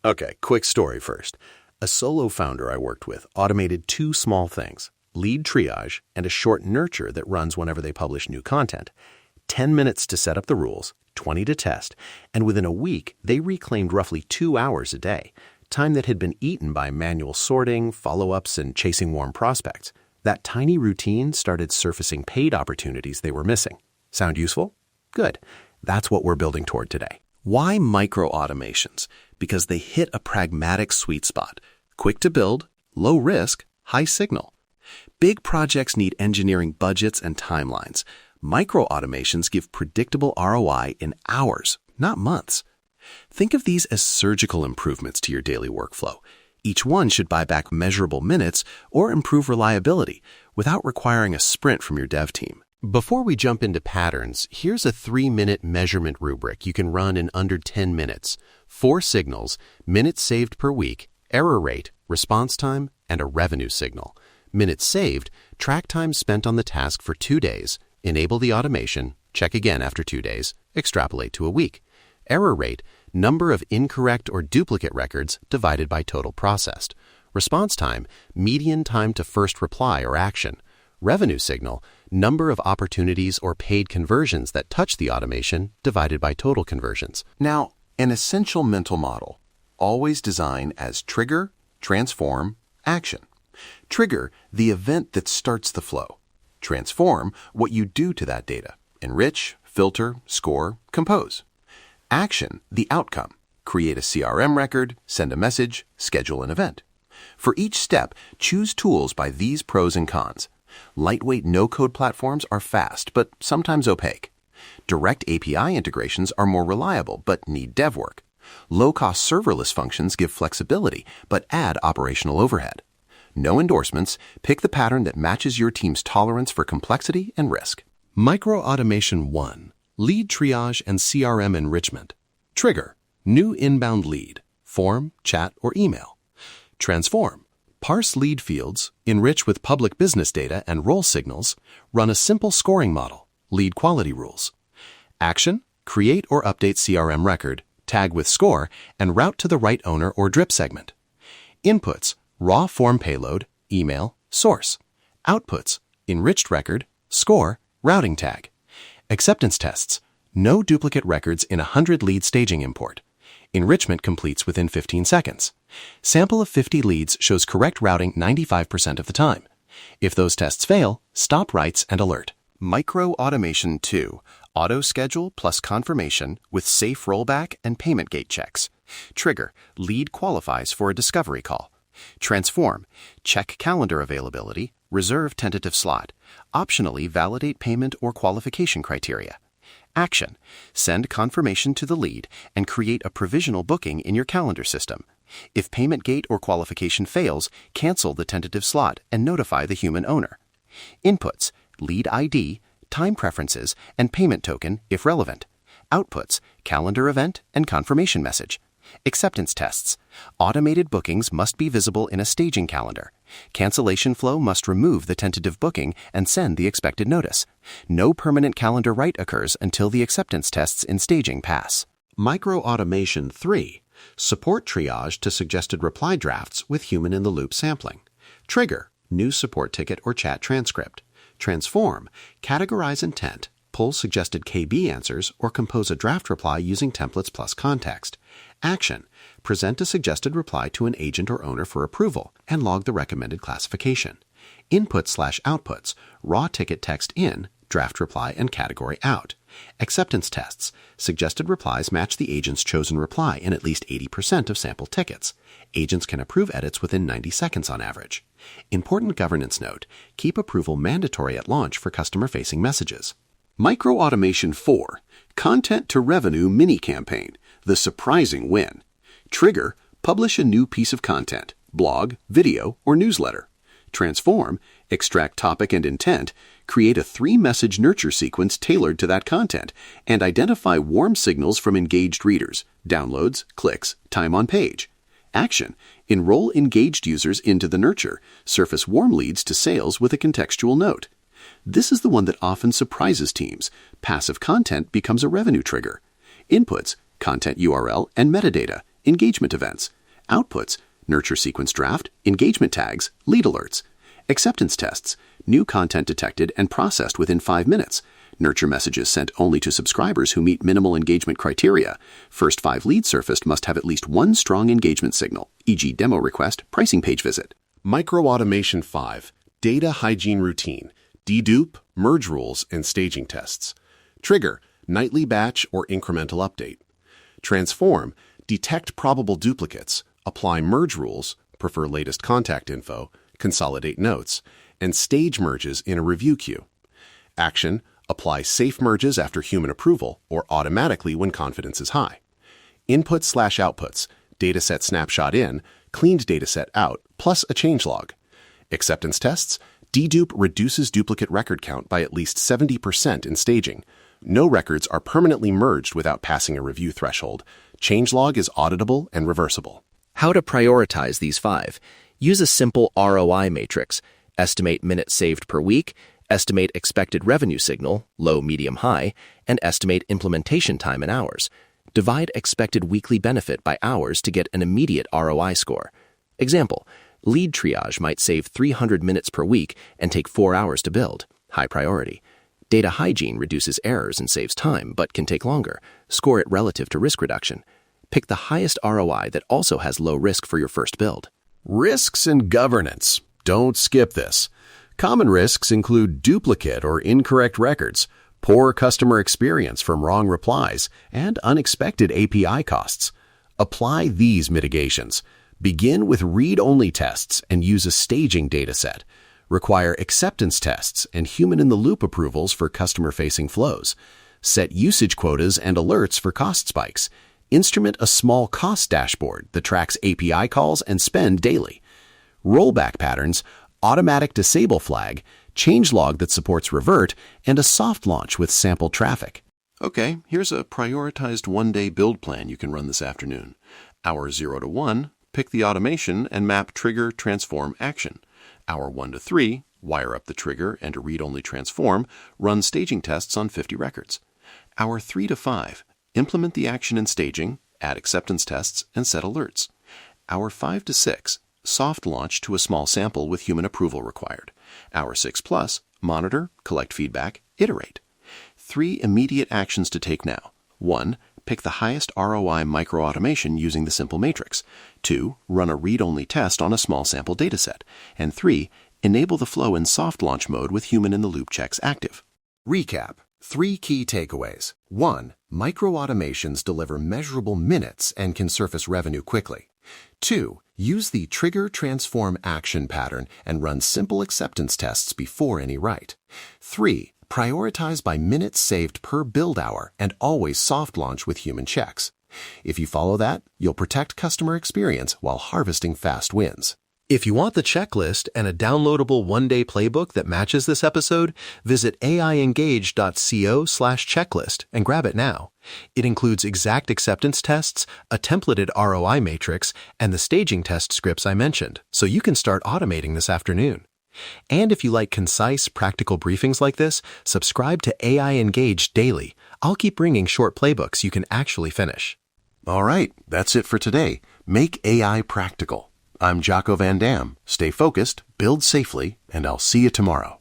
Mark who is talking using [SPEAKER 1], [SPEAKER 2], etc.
[SPEAKER 1] Okay, quick story first. A solo founder I worked with automated two small things: lead triage and a short nurture that runs whenever they publish new content. 10 minutes to set up the rules, 20 to test, and within a week, they reclaimed roughly 2 hours a day, time that had been eaten by manual sorting, follow-ups, and chasing warm prospects. That tiny routine started surfacing paid opportunities they were missing. Sound useful? Good. That's what we're building toward today. Why micro-automations? Because they hit a pragmatic sweet spot. Quick to build, low risk, high signal. Big projects need engineering budgets and timelines. Micro-automations give predictable ROI in hours, not months. Think of these as surgical improvements to your daily workflow. Each one should buy back measurable minutes or improve reliability without requiring a sprint from your dev team. Before we jump into patterns, here's a 3-minute measurement rubric you can run in under 10 minutes. 4 signals: minutes saved per week, error rate, response time, and a revenue signal. Minutes saved: track time spent on the task for 2 days, enable the automation, check again after 2 days, extrapolate to a week. Error rate: number of incorrect or duplicate records divided by total processed. Response time: median time to first reply or action. Revenue signal: number of opportunities or paid conversions that touch the automation divided by total conversions. Now, an essential mental model. Always design as trigger, transform, action. Trigger, the event that starts the flow. Transform, what you do to that data. Enrich, filter, score, compose. Action, the outcome. Create a CRM record, send a message, schedule an event. For each step, choose tools by these pros and cons. Lightweight no-code platforms are fast, but sometimes opaque. Direct API integrations are more reliable, but need dev work. Low-cost serverless functions give flexibility, but add operational overhead. No endorsements, pick the pattern that matches your team's tolerance for complexity and risk. Micro-automation 1. Lead triage and CRM enrichment. Trigger: new inbound lead, form, chat, or email. Transform: parse lead fields, enrich with public business data and role signals, run a simple scoring model, lead quality rules. Action: create or update CRM record, tag with score, and route to the right owner or drip segment. Inputs: raw form payload, email, source. Outputs: enriched record, score, routing tag. Acceptance tests: no duplicate records in 100 lead staging import. Enrichment completes within 15 seconds. Sample of 50 leads shows correct routing 95% of the time. If those tests fail, stop writes and alert. Micro-automation 2. Auto schedule plus confirmation with safe rollback and payment gate checks. Trigger: lead qualifies for a discovery call. Transform: check calendar availability, reserve tentative slot. Optionally validate payment or qualification criteria. Action: send confirmation to the lead and create a provisional booking in your calendar system. If payment gate or qualification fails, cancel the tentative slot and notify the human owner. Inputs: lead ID, time preferences, and payment token if relevant. Outputs: calendar event and confirmation message. Acceptance tests: automated bookings must be visible in a staging calendar. Cancellation flow must remove the tentative booking and send the expected notice. No permanent calendar write occurs until the acceptance tests in staging pass. Micro-automation 3. Support triage to suggested reply drafts with human-in-the-loop sampling. Trigger: new support ticket or chat transcript. Transform: categorize intent, pull suggested KB answers, or compose a draft reply using templates plus context. Action: present a suggested reply to an agent or owner for approval and log the recommended classification. Input/outputs: raw ticket text in, draft reply, and category out. Acceptance tests: suggested replies match the agent's chosen reply in at least 80% of sample tickets. Agents can approve edits within 90 seconds on average. Important governance note: keep approval mandatory at launch for customer-facing messages. Micro-automation 4. Content to revenue mini-campaign, the surprising win. Trigger: publish a new piece of content, blog, video, or newsletter. Transform: extract topic and intent, create a 3-message nurture sequence tailored to that content, and identify warm signals from engaged readers, downloads, clicks, time on page. Action: enroll engaged users into the nurture, surface warm leads to sales with a contextual note. This is the one that often surprises teams. Passive content becomes a revenue trigger. Inputs: content URL and metadata, engagement events. Outputs, nurture sequence draft, engagement tags, lead alerts. Acceptance tests, new content detected and processed within 5 minutes. Nurture messages sent only to subscribers who meet minimal engagement criteria. First 5 leads surfaced must have at least one strong engagement signal, e.g. demo request, pricing page visit.
[SPEAKER 2] Micro-automation 5, data hygiene routine, dedupe, merge rules, and staging tests. Trigger, nightly batch or incremental update. Transform, detect probable duplicates, apply merge rules, prefer latest contact info, consolidate notes, and stage merges in a review queue. Action, apply safe merges after human approval or automatically when confidence is high. Inputs/outputs, dataset snapshot in, cleaned dataset out, plus a changelog. Acceptance tests, dedupe reduces duplicate record count by at least 70% in staging. No records are permanently merged without passing a review threshold. Changelog is auditable and reversible.
[SPEAKER 3] How to prioritize these 5. Use a simple ROI matrix. Estimate minutes saved per week, estimate expected revenue signal, low, medium, high, and estimate implementation time in hours. Divide expected weekly benefit by hours to get an immediate ROI score. Example, lead triage might save 300 minutes per week and take 4 hours to build. High priority. Data hygiene reduces errors and saves time, but can take longer. Score it relative to risk reduction. Pick the highest ROI that also has low risk for your first build.
[SPEAKER 1] Risks and governance. Don't skip this. Common risks include duplicate or incorrect records, poor customer experience from wrong replies, and unexpected API costs. Apply these mitigations. Begin with read-only tests and use a staging dataset. Require acceptance tests and human-in-the-loop approvals for customer-facing flows. Set usage quotas and alerts for cost spikes. Instrument a small cost dashboard that tracks API calls and spend daily. Rollback patterns, automatic disable flag, changelog that supports revert, and a soft launch with sample traffic. Okay, here's a prioritized one-day build plan you can run this afternoon. Hour 0 to 1, pick the automation and map trigger, transform, action. Hour 1 to 3, wire up the trigger and a read-only transform, run staging tests on 50 records. Hour 3 to 5, implement the action in staging, add acceptance tests, and set alerts. Hour 5 to 6, soft launch to a small sample with human approval required. Hour 6 plus, monitor, collect feedback, iterate. 3 immediate actions to take now. 1. Pick the highest ROI micro-automation using the simple matrix. 2. Run a read-only test on a small sample dataset. And 3. Enable the flow in soft launch mode with human-in-the-loop checks active. Recap. 3 key takeaways. 1. Micro-automations deliver measurable minutes and can surface revenue quickly. 2. Use the trigger transform action pattern and run simple acceptance tests before any write. 3. Prioritize by minutes saved per build hour and always soft launch with human checks. If you follow that, you'll protect customer experience while harvesting fast wins. If you want the checklist and a downloadable one-day playbook that matches this episode, visit aiengage.co/checklist and grab it now. It includes exact acceptance tests, a templated ROI matrix, and the staging test scripts I mentioned, so you can start automating this afternoon. And if you like concise, practical briefings like this, subscribe to AI Engage Daily. I'll keep bringing short playbooks you can actually finish. All right, that's it for today. Make AI practical. I'm Jocko Van Dam. Stay focused, build safely, and I'll see you tomorrow.